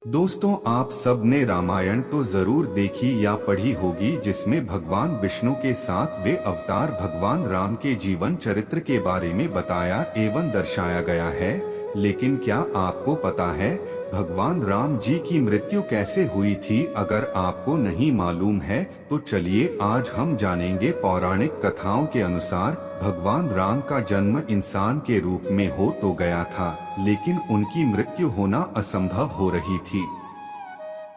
दोस्तों, आप सब ने रामायण तो जरूर देखी या पढ़ी होगी, जिसमें भगवान विष्णु के साथ वे अवतार भगवान राम के जीवन चरित्र के बारे में बताया एवं दर्शाया गया है। लेकिन क्या आपको पता है भगवान राम जी की मृत्यु कैसे हुई थी? अगर आपको नहीं मालूम है तो चलिए आज हम जानेंगे। पौराणिक कथाओं के अनुसार भगवान राम का जन्म इंसान के रूप में हो तो गया था, लेकिन उनकी मृत्यु होना असंभव हो रही थी।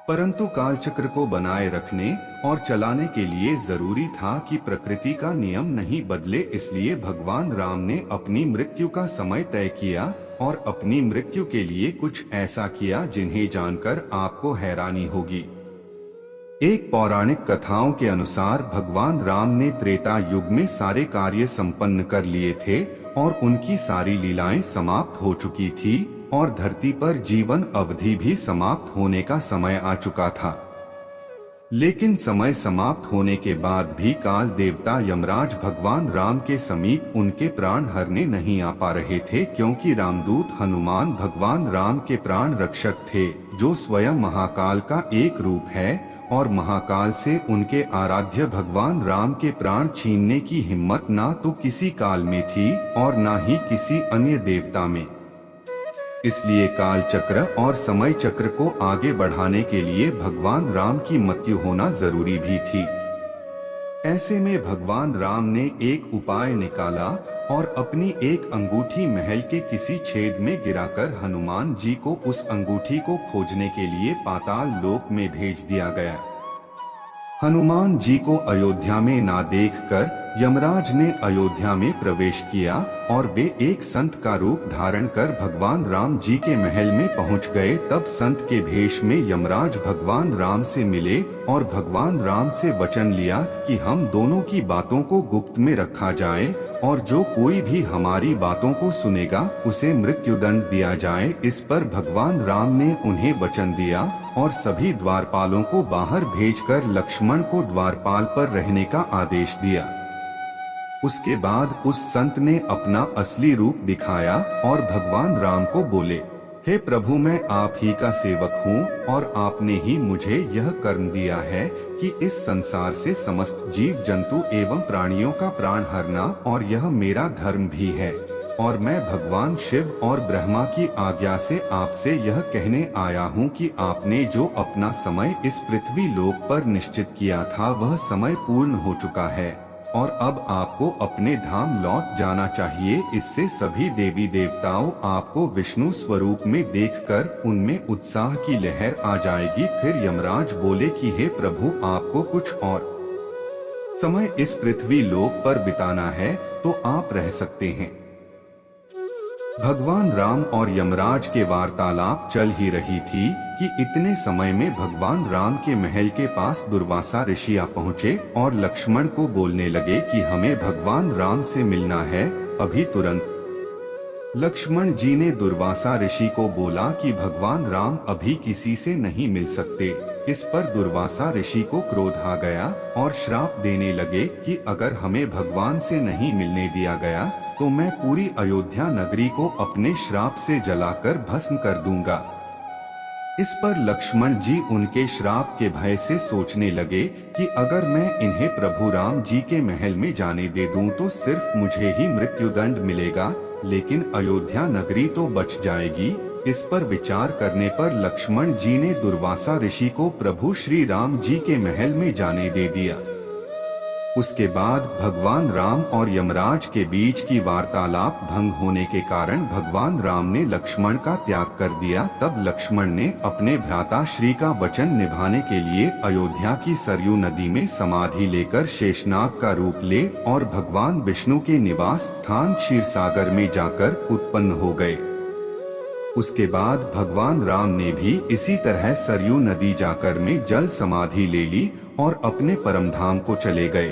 परंतु कालचक्र को बनाए रखने और चलाने के लिए जरूरी था कि प्रकृति का नियम नहीं बदले, इसलिए भगवान राम ने अपनी मृत्यु का समय तय किया और अपनी मृत्यु के लिए कुछ ऐसा किया जिन्हें जानकर आपको हैरानी होगी। एक पौराणिक कथाओं के अनुसार भगवान राम ने त्रेता युग में सारे कार्य संपन्न कर लिए थे और उनकी सारी लीलाएं समाप्त हो चुकी थी और धरती पर जीवन अवधि भी समाप्त होने का समय आ चुका था। लेकिन समय समाप्त होने के बाद भी काल देवता यमराज भगवान राम के समीप उनके प्राण हरने नहीं आ पा रहे थे, क्योंकि रामदूत हनुमान भगवान राम के प्राण रक्षक थे, जो स्वयं महाकाल का एक रूप है और महाकाल से उनके आराध्य भगवान राम के प्राण छीनने की हिम्मत ना तो किसी काल में थी और ना ही किसी अन्य देवता में। इसलिए काल चक्र और समय चक्र को आगे बढ़ाने के लिए भगवान राम की मृत्यु होना जरूरी भी थी। ऐसे में भगवान राम ने एक उपाय निकाला और अपनी एक अंगूठी महल के किसी छेद में गिराकर हनुमान जी को उस अंगूठी को खोजने के लिए पाताल लोक में भेज दिया गया। हनुमान जी को अयोध्या में ना देखकर यमराज ने अयोध्या में प्रवेश किया और वे एक संत का रूप धारण कर भगवान राम जी के महल में पहुंच गए। तब संत के भेष में यमराज भगवान राम से मिले और भगवान राम से वचन लिया कि हम दोनों की बातों को गुप्त में रखा जाए और जो कोई भी हमारी बातों को सुनेगा उसे मृत्युदंड दिया जाए। इस पर भगवान राम ने उन्हें वचन दिया और सभी द्वारपालों को बाहर भेजकर लक्ष्मण को द्वारपाल पर रहने का आदेश दिया। उसके बाद उस संत ने अपना असली रूप दिखाया और भगवान राम को बोले, हे प्रभु, मैं आप ही का सेवक हूँ और आपने ही मुझे यह कर्म दिया है कि इस संसार से समस्त जीव जंतु एवं प्राणियों का प्राण हरना, और यह मेरा धर्म भी है। और मैं भगवान शिव और ब्रह्मा की आज्ञा से आपसे यह कहने आया हूँ कि आपने जो अपना समय इस पृथ्वी लोक पर निश्चित किया था वह समय पूर्ण हो चुका है और अब आपको अपने धाम लौट जाना चाहिए। इससे सभी देवी देवताओं आपको विष्णु स्वरूप में देखकर उनमें उत्साह की लहर आ जाएगी। फिर यमराज बोले कि हे प्रभु, आपको कुछ और समय इस पृथ्वी लोक पर बिताना है तो आप रह सकते हैं। भगवान राम और यमराज के वार्तालाप चल ही रही थी कि इतने समय में भगवान राम के महल के पास दुर्वासा ऋषि आ पहुँचे और लक्ष्मण को बोलने लगे कि हमें भगवान राम से मिलना है, अभी तुरंत। लक्ष्मण जी ने दुर्वासा ऋषि को बोला कि भगवान राम अभी किसी से नहीं मिल सकते। इस पर दुर्वासा ऋषि को क्रोध आ गया और श्राप देने लगे कि अगर हमें भगवान से नहीं मिलने दिया गया तो मैं पूरी अयोध्या नगरी को अपने श्राप से जलाकर भस्म कर दूंगा। इस पर लक्ष्मण जी उनके श्राप के भय से सोचने लगे कि अगर मैं इन्हें प्रभु राम जी के महल में जाने दे दूं तो सिर्फ मुझे ही मृत्युदंड मिलेगा, लेकिन अयोध्या नगरी तो बच जाएगी। इस पर विचार करने पर लक्ष्मण जी ने दुर्वासा ऋषि को प्रभु श्री राम जी के महल में जाने दे दिया। उसके बाद भगवान राम और यमराज के बीच की वार्तालाप भंग होने के कारण भगवान राम ने लक्ष्मण का त्याग कर दिया। तब लक्ष्मण ने अपने भ्राता श्री का वचन निभाने के लिए अयोध्या की सरयू नदी में समाधि लेकर शेषनाग का रूप ले और भगवान विष्णु के निवास स्थान क्षीरसागर में जाकर उत्पन्न हो गए। उसके बाद भगवान राम ने भी इसी तरह सरयू नदी जाकर में जल समाधि ले ली और अपने परमधाम को चले गए।